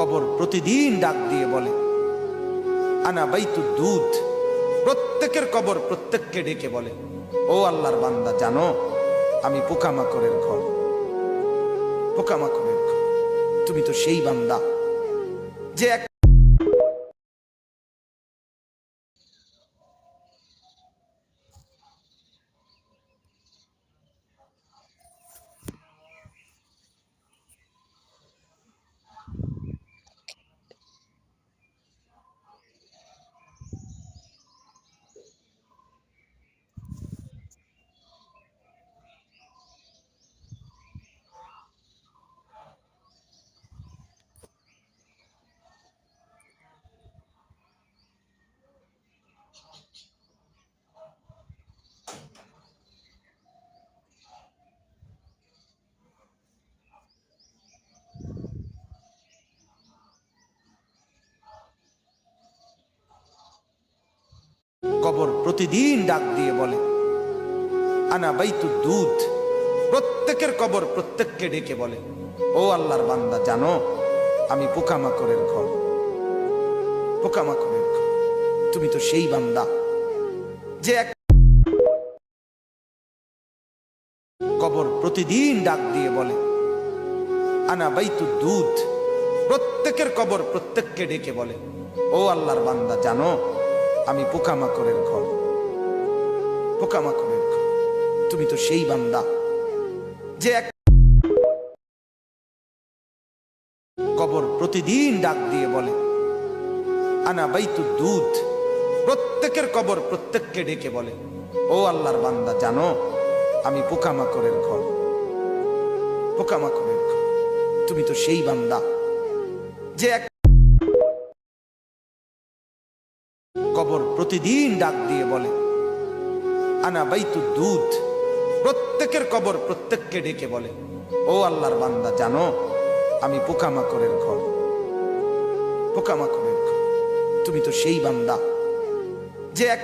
কবর প্রতিদিন ডাক দিয়ে বলে আনা বাইতুদ দুধ। প্রত্যেকের কবর প্রত্যেককে ডেকে বলে, ও আল্লাহর বান্দা জানো আমি পোকামাকড়ের ঘর, পোকামাকড়ের ঘর। তুমি তো সেই বান্দা যে এক কবর প্রতিদিন ডাক দিয়ে বলে আনা বাইতুদ দুধ। প্রত্যেকের কবর প্রত্যেককে ডেকে বলে, ও আল্লাহর বান্দা জানো আমি পোকামাকড়ের ঘর, পোকামাকড়ের ঘর। তুমি তো সেই বান্দা যে এক কবর প্রতিদিন ডাক দিয়ে বলে আনা বাইতুদ দুধ। প্রত্যেকের কবর প্রত্যেককে ডেকে বলে, ও আল্লাহর বান্দা জানো আমি পোকামাকড়ের ঘর, পোকামাকড়ের ঘর। তুমি তো সেই বান্দা যে এক কবর প্রতিদিন ডাক দিয়ে বলে আনা বাইতুদ দুধ। প্রত্যেকের কবর প্রত্যেককে ডেকে বলে, ও আল্লাহর বান্দা জানো আমি পোকামাকড়ের ঘর, পোকামাকড়ের ঘর। তুমি তো সেই বান্দা যে এক কবর প্রতিদিন ডাক দিয়ে বলে আনা বাইতুদ দুধ। প্রত্যেকের কবর প্রত্যেককে ডেকে বলে, ও আল্লাহর বান্দা জানো আমি পোকামাকড়ের ঘর, পোকামাকড়ের ঘর। তুমি তো সেই বান্দা যে এক